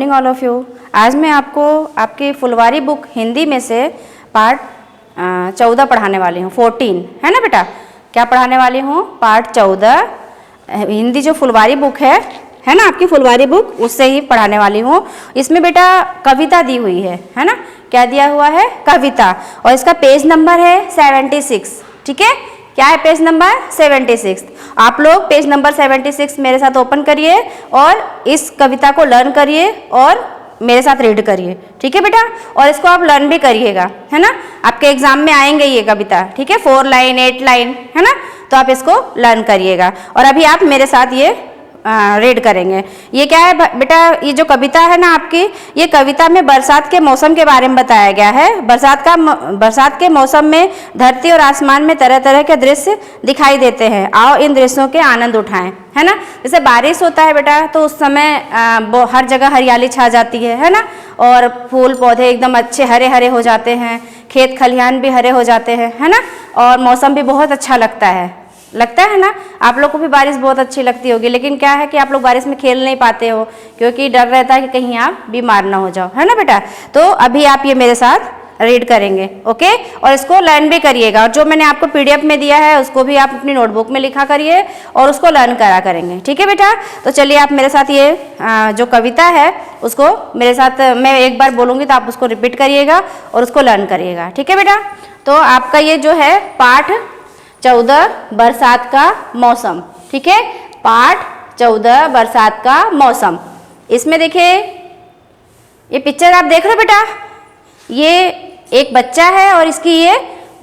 Morning all of you. आज मैं आपको आपकी फुलवारी बुक हिंदी में से पार्ट 14 पढ़ाने वाली हूँ। 14 है ना बेटा, क्या पढ़ाने वाली हूँ? पार्ट 14 हिंदी जो फुलवारी बुक है ना, आपकी फुलवारी बुक, उससे ही पढ़ाने वाली हूँ। इसमें बेटा कविता दी हुई है ना, क्या दिया हुआ है? कविता। और इसका पेज नंबर है 76। ठीक है, क्या है पेज नंबर 76? आप लोग पेज नंबर 76 मेरे साथ ओपन करिए और इस कविता को लर्न करिए और मेरे साथ रीड करिए। ठीक है बेटा, और इसको आप लर्न भी करिएगा, है ना। आपके एग्जाम में आएंगे ये कविता, ठीक है, 4 लाइन 8 लाइन, है ना, तो आप इसको लर्न करिएगा। और अभी आप मेरे साथ ये रीड करेंगे। ये क्या है बेटा? ये जो कविता है ना आपकी, ये कविता में बरसात के मौसम के बारे में बताया गया है। बरसात के मौसम में धरती और आसमान में तरह तरह के दृश्य दिखाई देते हैं। आओ इन दृश्यों के आनंद उठाएं, है ना। जैसे बारिश होता है बेटा, तो उस समय हर जगह हरियाली छा जाती है ना, और फूल पौधे एकदम अच्छे हरे हरे हो जाते हैं, खेत खलिहान भी हरे हो जाते हैं, है ना, और मौसम भी बहुत अच्छा लगता है ना। आप लोग को भी बारिश बहुत अच्छी लगती होगी, लेकिन क्या है कि आप लोग बारिश में खेल नहीं पाते हो, क्योंकि डर रहता है कि कहीं आप बीमार ना हो जाओ, है ना बेटा। तो अभी आप ये मेरे साथ रीड करेंगे, ओके, और इसको लर्न भी करिएगा। और जो मैंने आपको पीडीएफ में दिया है उसको भी आप अपनी नोटबुक में लिखा करिए और उसको लर्न करा करेंगे। ठीक है बेटा, तो चलिए आप मेरे साथ ये जो कविता है उसको मेरे साथ, मैं एक बार बोलूँगी तो आप उसको रिपीट करिएगा और उसको लर्न करिएगा। ठीक है बेटा, तो आपका ये जो है पाठ 14 बरसात का मौसम, ठीक है, पाठ 14 बरसात का मौसम। इसमें देखिए ये पिक्चर आप देख रहे हो बेटा, ये एक बच्चा है और इसकी ये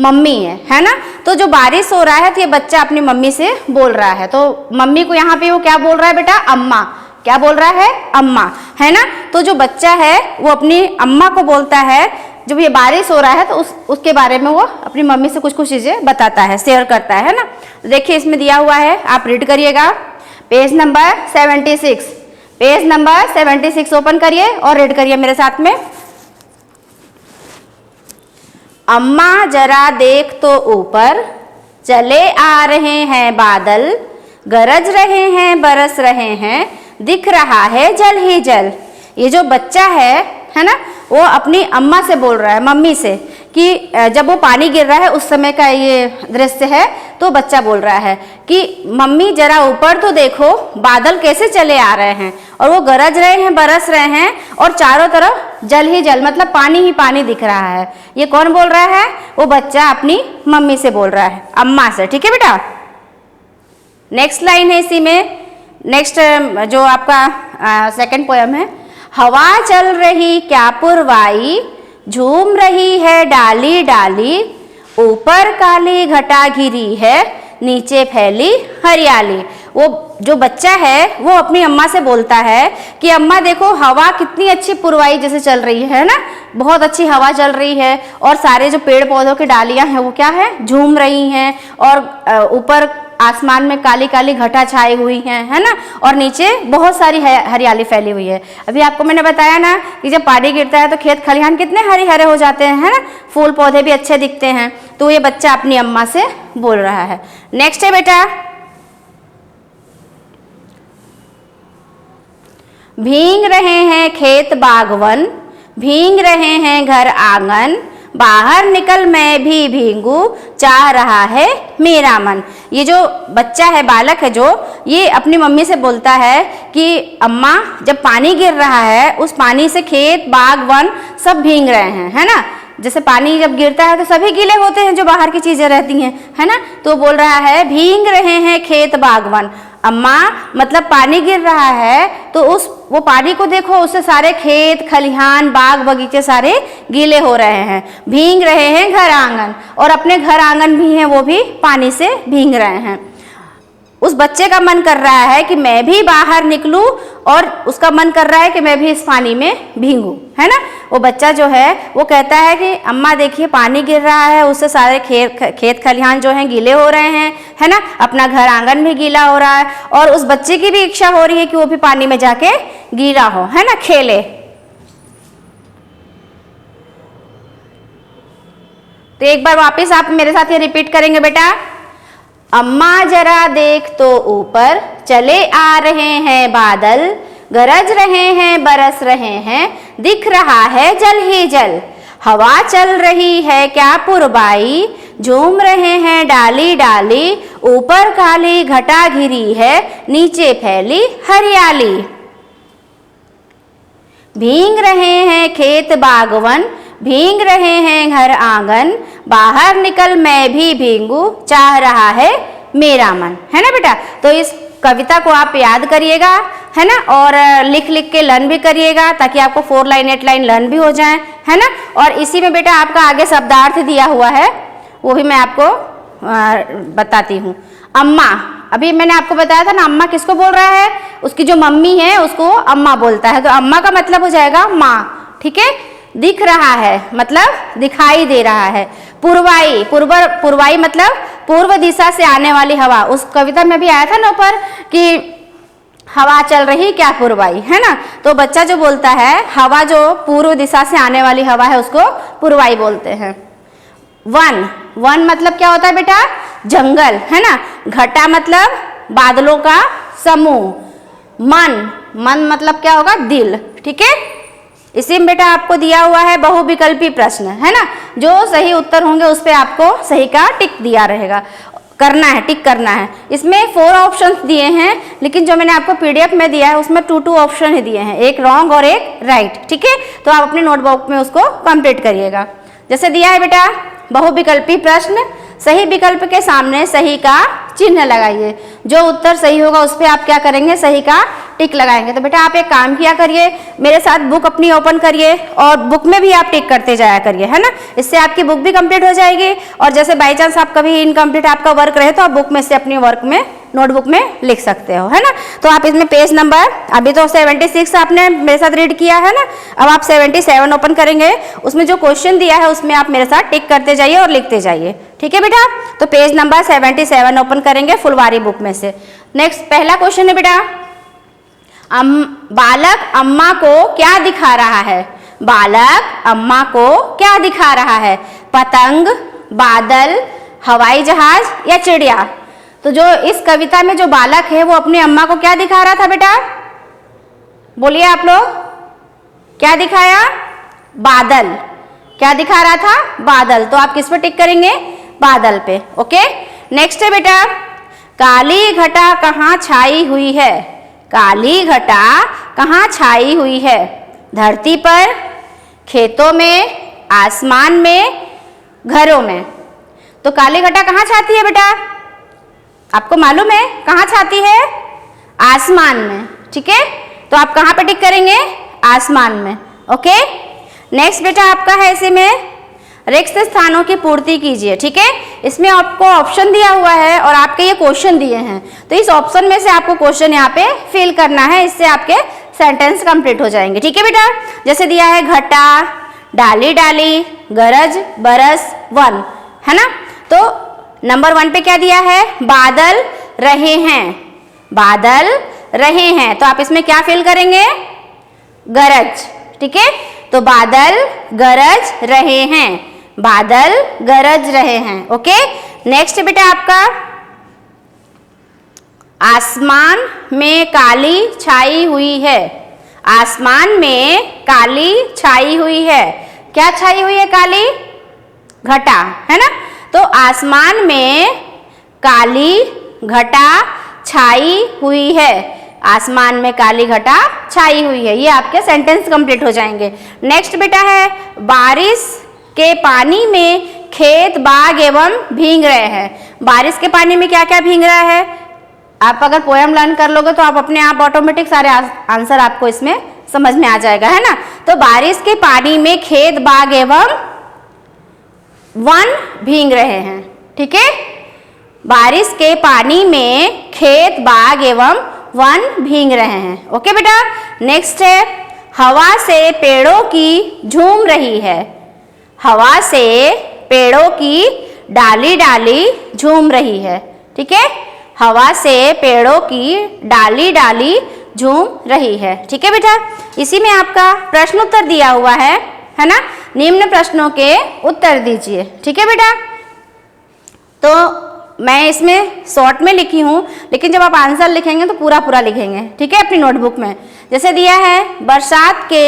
मम्मी है ना। तो जो बारिश हो रहा है तो ये बच्चा अपनी मम्मी से बोल रहा है, तो मम्मी को यहाँ पे वो क्या बोल रहा है बेटा? अम्मा। क्या बोल रहा है? अम्मा, है ना। तो जो बच्चा है वो अपनी अम्मा को बोलता है, जब ये बारिश हो रहा है तो उसके बारे में वो अपनी मम्मी से कुछ चीज़ें बताता है, शेयर करता है ना। देखिए इसमें दिया हुआ है, आप रीड करिएगा। Page number 76, page number 76 open करिए और रीड करिए मेरे साथ में। अम्मा जरा देख तो ऊपर, चले आ रहे हैं बादल, गरज रहे हैं बरस रहे हैं, दिख रहा है जल ही जल। ये जो बच्चा है ना, वो अपनी अम्मा से बोल रहा है, मम्मी से, कि जब वो पानी गिर रहा है उस समय का ये दृश्य है। तो बच्चा बोल रहा है कि मम्मी जरा ऊपर तो देखो, बादल कैसे चले आ रहे हैं और वो गरज रहे हैं बरस रहे हैं और चारों तरफ जल ही जल, मतलब पानी ही पानी दिख रहा है। ये कौन बोल रहा है? वो बच्चा अपनी मम्मी से बोल रहा है, अम्मा से। ठीक है बेटा, नेक्स्ट लाइन है इसी में, नेक्स्ट जो आपका सेकंड पोयम है। हवा चल रही क्या पुरवाई, झूम रही है डाली डाली, ऊपर काली घटा घिरी है, नीचे फैली हरियाली। वो जो बच्चा है वो अपनी अम्मा से बोलता है कि अम्मा देखो हवा कितनी अच्छी पुरवाई जैसे चल रही है ना, बहुत अच्छी हवा चल रही है, और सारे जो पेड़ पौधों की डालियां हैं वो क्या है? झूम रही हैं, और ऊपर आसमान में काली काली घटा छाई हुई है ना, और नीचे बहुत सारी हरियाली फैली हुई है। अभी आपको मैंने बताया ना कि जब पानी गिरता है तो खेत खलिहान कितने हरे हरे हो जाते हैं, है ना, फूल पौधे भी अच्छे दिखते हैं। तो ये बच्चा अपनी अम्मा से बोल रहा है। नेक्स्ट है बेटा, भीग रहे हैं खेत बागवन, भीग रहे हैं घर आंगन, बाहर निकल मैं भी भीगू, चाह रहा है मेरा मन। ये जो बच्चा है, बालक है जो, ये अपनी मम्मी से बोलता है कि अम्मा जब पानी गिर रहा है उस पानी से खेत बाग वन सब भीग रहे हैं, है ना। जैसे पानी जब गिरता है तो सभी गीले होते हैं जो बाहर की चीजें रहती हैं, है ना। तो बोल रहा है भीग रहे हैं खेत बागवन, अम्मा मतलब पानी गिर रहा है तो वो पानी को देखो, उससे सारे खेत खलिहान बाग बगीचे सारे गीले हो रहे हैं। भीग रहे हैं घर आंगन, और अपने घर आंगन भी हैं वो भी पानी से भीग रहे हैं। उस बच्चे का मन कर रहा है कि मैं भी बाहर निकलूं, और उसका मन कर रहा है कि मैं भी इस पानी में भीगूं, है ना। वो बच्चा जो है वो कहता है कि अम्मा देखिए पानी गिर रहा है, उससे सारे खेत खलिहान जो हैं गीले हो रहे हैं, है ना, अपना घर आंगन भी गीला हो रहा है, और उस बच्चे की भी इच्छा हो रही है कि वो भी पानी में जाके गीला हो, है ना, खेले। तो एक बार वापस आप मेरे साथ ये रिपीट करेंगे बेटा। अम्मा जरा देख तो ऊपर, चले आ रहे हैं बादल, गरज रहे हैं बरस रहे हैं, दिख रहा है जल ही जल। हवा चल रही है क्या पुरबाई, झूम रहे हैं डाली डाली। ऊपर काली घटा घिरी है, नीचे फैली हरियाली। भींग रहे हैं खेत बागवन, भींग रहे हैं घर आंगन। बाहर निकल मैं भी भींगू, चाह रहा है मेरा मन। है ना बेटा, तो इस कविता को आप याद करिएगा, है ना, और लिख लिख के लर्न भी करिएगा ताकि आपको 4 लाइन 8 लाइन लर्न भी हो जाए, है ना। और इसी में बेटा आपका आगे शब्दार्थ दिया हुआ है, वो भी मैं आपको बताती हूँ। अम्मा, अभी मैंने आपको बताया था ना, अम्मा किसको बोल रहा है, उसकी जो मम्मी है उसको अम्मा बोलता है, तो अम्मा का मतलब हो जाएगा माँ। ठीक है, दिख रहा है मतलब दिखाई दे रहा है। पूर्वाई, पूर्वाई मतलब पूर्व दिशा से आने वाली हवा। उस कविता में भी आया था ना ऊपर कि हवा चल रही क्या पूर्वाई, है ना, तो बच्चा जो बोलता है हवा जो पूर्व दिशा से आने वाली हवा है उसको पूर्वाई बोलते हैं। वन, वन मतलब क्या होता है बेटा, जंगल, है ना। घटा मतलब बादलों का समूह। मन, मन मतलब क्या होगा, दिल। ठीक है, इसी में बेटा आपको दिया हुआ है बहुविकल्पी प्रश्न, है ना, जो सही उत्तर होंगे उस पे आपको सही का टिक दिया रहेगा, करना है, टिक करना है। इसमें 4 ऑप्शंस दिए हैं, लेकिन जो मैंने आपको पीडीएफ में दिया है उसमें 2 ऑप्शन ही दिए हैं, एक रॉन्ग और एक राइट। ठीक है, तो आप अपने नोटबुक में उसको कंप्लीट करिएगा। जैसे दिया है बेटा बहुविकल्पी प्रश्न, सही विकल्प के सामने सही का चिन्ह लगाइए। जो उत्तर सही होगा उस पर आप क्या करेंगे, सही का टिक लगाएंगे। तो बेटा आप एक काम किया करिए, मेरे साथ बुक अपनी ओपन करिए और बुक में भी आप टिक करते जाया करिए, है ना, इससे आपकी बुक भी कंप्लीट हो जाएगी। और जैसे बाई चांस आप कभी इनकम्प्लीट आपका वर्क रहे तो आप बुक में से अपनी वर्क में नोटबुक में लिख सकते हो, है ना। तो आप इसमें पेज नंबर, अभी तो 76 आपने मेरे साथ रीड किया है ना, अब आप 77 ओपन करेंगे, उसमें जो क्वेश्चन दिया है उसमें आप मेरे साथ टिक करते जाइए और लिखते जाइए। ठीक है बेटा, तो पेज नंबर 77 ओपन करेंगे फुलवारी बुक में से। नेक्स्ट पहला क्वेश्चन है बेटा, बालक अम्मा को क्या दिखा रहा है। बालक अम्मा को क्या दिखा रहा है, पतंग, बादल, हवाई जहाज या चिड़िया। तो जो इस कविता में जो बालक है वो अपनी अम्मा को क्या दिखा रहा था बेटा, बोलिए आप लोग, क्या दिखाया, बादल। क्या दिखा रहा था, बादल। तो आप किस पे टिक करेंगे, बादल पे। ओके, नेक्स्ट है बेटा, काली घटा कहाँ छाई हुई है। काली घटा कहाँ छाई हुई है, धरती पर, खेतों में, आसमान में, घरों में। तो काली घटा कहाँ छाती है बेटा, आपको मालूम है कहाँ छाती है, आसमान में। ठीक है, तो आप कहाँ पे टिक करेंगे, आसमान में। ओके, नेक्स्ट बेटा आपका है इसी में रिक्त स्थानों की पूर्ति कीजिए। ठीक है, इसमें आपको ऑप्शन दिया हुआ है और आपके ये क्वेश्चन दिए हैं, तो इस ऑप्शन में से आपको क्वेश्चन यहाँ पे फिल करना है, इससे आपके सेंटेंस कंप्लीट हो जाएंगे। ठीक है बेटा, जैसे दिया है घटा, डाली डाली, गरज, बरस, वन, है ना। तो नंबर 1 पे क्या दिया है, बादल रहे हैं, बादल रहे हैं, तो आप इसमें क्या फिल करेंगे, गरज। ठीक है, तो बादल गरज रहे हैं, बादल गरज रहे हैं। ओके, नेक्स्ट बेटा आपका आसमान में काली छाई हुई है। आसमान में काली छाई हुई है, क्या छाई हुई है, काली घटा, है ना। तो आसमान में काली घटा छाई हुई है, आसमान में काली घटा छाई हुई है, ये आपके सेंटेंस कंप्लीट हो जाएंगे। नेक्स्ट बेटा है बारिश के पानी में खेत बाग एवं भीग रहे हैं। बारिश के पानी में क्या क्या भीग रहा है, आप अगर पोएम लर्न कर लोगे तो आप अपने आप ऑटोमेटिक सारे आंसर आपको इसमें समझ में आ जाएगा, है ना। तो बारिश के पानी में खेत बाग एवं वन भीग रहे हैं। ठीक है, बारिश के पानी में खेत बाग एवं वन भीग रहे हैं। ओके बेटा, नेक्स्ट है हवा से पेड़ों की झूम रही है। हवा से पेड़ों की डाली डाली झूम रही है। ठीक है, हवा से पेड़ों की डाली डाली झूम रही है। ठीक है बेटा, इसी में आपका प्रश्न उत्तर दिया हुआ है ना। निम्न प्रश्नों के उत्तर दीजिए। ठीक है बेटा, तो मैं इसमें शॉर्ट में लिखी हूँ, लेकिन जब आप आंसर लिखेंगे तो पूरा पूरा लिखेंगे। ठीक है, अपनी नोटबुक में जैसे दिया है बरसात के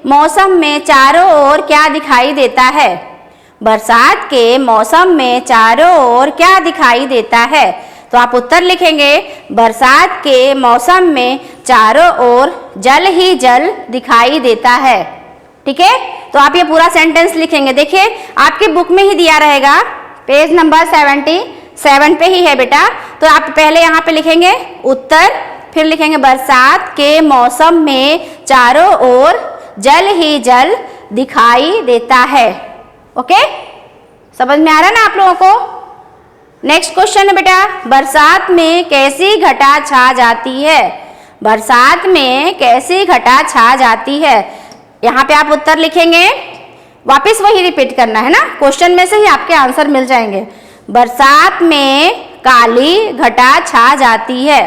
मौसम में चारों ओर क्या दिखाई देता है। बरसात के मौसम में चारों ओर क्या दिखाई देता है। तो आप उत्तर लिखेंगे बरसात के मौसम में चारों ओर जल ही जल दिखाई देता है। ठीक है, तो आप ये पूरा सेंटेंस लिखेंगे। देखिए आपकी बुक में ही दिया रहेगा, पेज नंबर 77 पे ही है बेटा। तो आप पहले यहाँ पे लिखेंगे उत्तर, फिर लिखेंगे बरसात के मौसम में चारों ओर जल ही जल दिखाई देता है। ओके, समझ में आ रहा है ना आप लोगों को। नेक्स्ट क्वेश्चन है बेटा, बरसात में कैसी घटा छा जाती है। बरसात में कैसी घटा छा जाती है। यहाँ पे आप उत्तर लिखेंगे, वापस वही रिपीट करना है ना, क्वेश्चन में से ही आपके आंसर मिल जाएंगे। बरसात में काली घटा छा जाती है।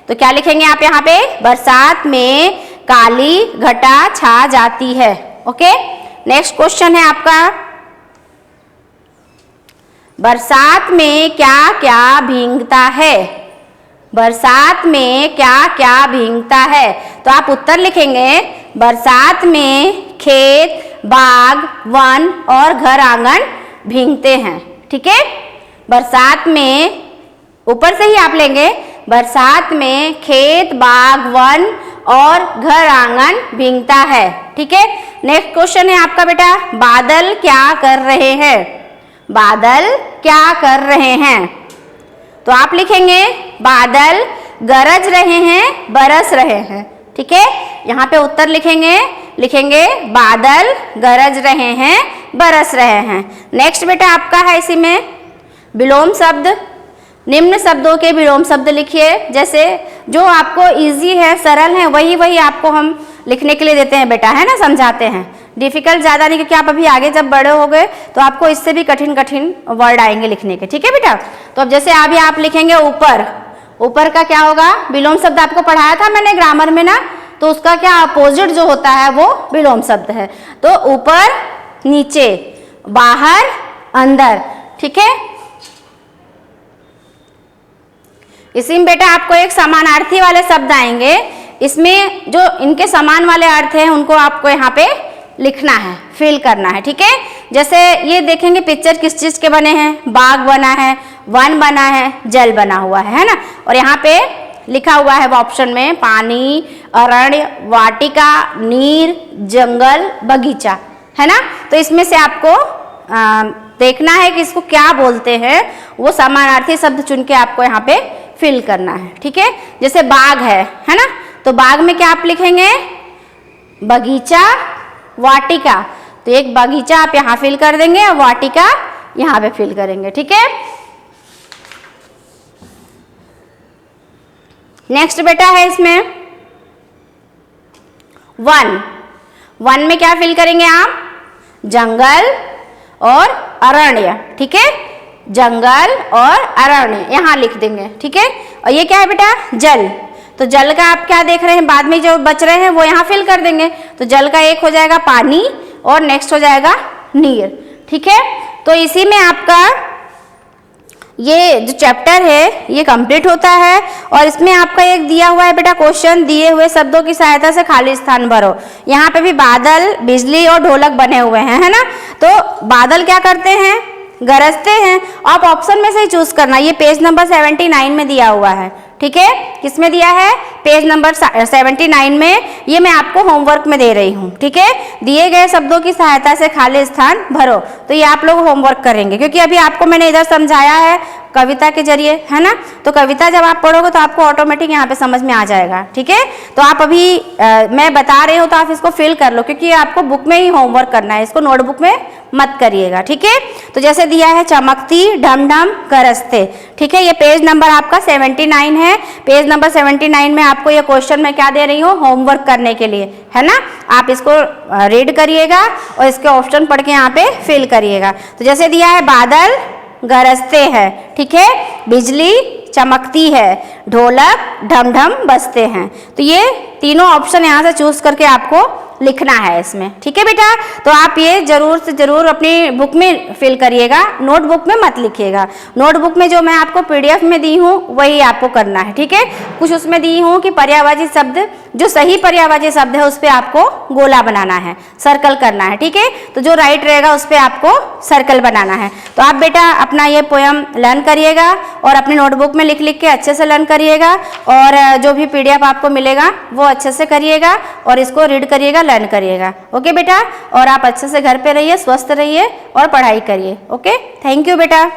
तो क्या लिखेंगे आप यहाँ पे, बरसात में काली घटा छा जाती है। ओके, नेक्स्ट क्वेश्चन है आपका, बरसात में क्या क्या भीगता है। बरसात में क्या क्या भीगता है। तो आप उत्तर लिखेंगे बरसात में खेत, बाग, वन और घर आंगन भीगते हैं। ठीक है, बरसात में ऊपर से ही आप लेंगे, बरसात में खेत, बाग, वन और घर आंगन भीगता है। ठीक है, नेक्स्ट क्वेश्चन है आपका बेटा, बादल क्या कर रहे हैं। बादल क्या कर रहे हैं। तो आप लिखेंगे बादल गरज रहे हैं, बरस रहे हैं। ठीक है, यहाँ पे उत्तर लिखेंगे बादल गरज रहे हैं, बरस रहे हैं। नेक्स्ट बेटा आपका है इसी में विलोम शब्द। निम्न शब्दों के विलोम शब्द लिखिए। जैसे जो आपको इजी है, सरल है, वही आपको हम लिखने के लिए देते हैं बेटा, है ना, समझाते हैं। डिफिकल्ट ज़्यादा नहीं, क्योंकि आप अभी आगे जब बड़े हो गए तो आपको इससे भी कठिन कठिन वर्ड आएंगे लिखने के। ठीक है बेटा, तो अब जैसे अभी आप लिखेंगे ऊपर, ऊपर का क्या होगा, विलोम शब्द आपको पढ़ाया था मैंने ग्रामर में ना, तो उसका क्या अपोजिट जो होता है वो विलोम शब्द है। तो ऊपर नीचे, बाहर अंदर। ठीक है, इसी में बेटा आपको एक समानार्थी वाले शब्द आएंगे। इसमें जो इनके समान वाले अर्थ हैं उनको आपको यहाँ पे लिखना है, फिल करना है। ठीक है, जैसे ये देखेंगे पिक्चर किस चीज के बने हैं, बाग बना है, वन बना है, जल बना हुआ है ना। और यहाँ पे लिखा हुआ है ऑप्शन में पानी, अरण्य, वाटिका, नीर, जंगल, बगीचा, है ना। तो इसमें से आपको देखना है कि इसको क्या बोलते हैं, वो समानार्थी शब्द चुन के आपको यहाँ पे फिल करना है। ठीक है, जैसे बाग है ना, तो बाग में क्या आप लिखेंगे, बगीचा, वाटिका। तो एक बगीचा आप यहाँ फिल कर देंगे और वाटिका यहाँ पे फिल करेंगे। ठीक है, नेक्स्ट बेटा है इसमें वन। वन में क्या फिल करेंगे आप, जंगल और अरण्य। ठीक है, जंगल और अरण्य यहाँ लिख देंगे। ठीक है, और ये क्या है बेटा, जल। तो जल का आप क्या देख रहे हैं, बाद में जो बच रहे हैं वो यहाँ फिल कर देंगे। तो जल का एक हो जाएगा पानी और नेक्स्ट हो जाएगा नीर। ठीक है, तो इसी में आपका ये जो चैप्टर है ये कंप्लीट होता है। और इसमें आपका एक दिया हुआ है बेटा क्वेश्चन, दिए हुए शब्दों की सहायता से खाली स्थान भरो। यहाँ पे भी बादल, बिजली और ढोलक बने हुए हैं, है ना। तो बादल क्या करते हैं, गरजते हैं। आप ऑप्शन में से ही चूज करना। ये पेज नंबर 79 में दिया हुआ है। ठीक है, किसमें दिया है, पेज नंबर 79 में। ये मैं आपको होमवर्क में दे रही हूँ। ठीक है, दिए गए शब्दों की सहायता से खाली स्थान भरो। तो ये आप लोग होमवर्क करेंगे, क्योंकि अभी आपको मैंने इधर समझाया है कविता के जरिए, है ना। तो कविता जब आप पढ़ोगे तो आपको ऑटोमेटिक यहाँ पे समझ में आ जाएगा। ठीक है, तो आप अभी मैं बता रही हूँ तो आप इसको फिल कर लो, क्योंकि आपको बुक में ही होमवर्क करना है, इसको नोटबुक में मत करिएगा। ठीक है, तो जैसे दिया है चमकती, ढमढम, गरजते। ठीक है, ये पेज नंबर आपका 79 है। पेज नंबर 79 में आपको ये क्वेश्चन मैं क्या दे रही हूँ, होमवर्क करने के लिए, है ना। आप इसको रीड करिएगा और इसके ऑप्शन पढ़ के यहाँ पे फिल करिएगा। तो जैसे दिया है बादल गरजते हैं, ठीक है, बिजली चमकती है, ढोलक ढमढम बजते हैं। तो ये तीनों ऑप्शन यहाँ से चूज करके आपको लिखना है इसमें। ठीक है बेटा, तो आप ये जरूर से जरूर अपनी बुक में फिल करिएगा, नोटबुक में मत लिखिएगा। नोटबुक में जो मैं आपको PDF में दी हूँ वही आपको करना है। ठीक है, कुछ उसमें दी हूँ कि पर्यायवाची शब्द जो सही पर्यायवाची शब्द है उस पर आपको गोला बनाना है, सर्कल करना है, ठीक है। तो जो राइट रहेगा उस पर आपको सर्कल बनाना है। तो आप बेटा अपना ये पोयम लर्न करिएगा और अपनी नोटबुक में लिख लिख के अच्छे से लर्न करिएगा, और जो भी PDF आपको मिलेगा वो अच्छे से करिएगा और इसको रीड करिएगा, लर्न करिएगा। ओके बेटा, और आप अच्छे से घर पे रहिए, स्वस्थ रहिए और पढ़ाई करिए। ओके, थैंक यू बेटा।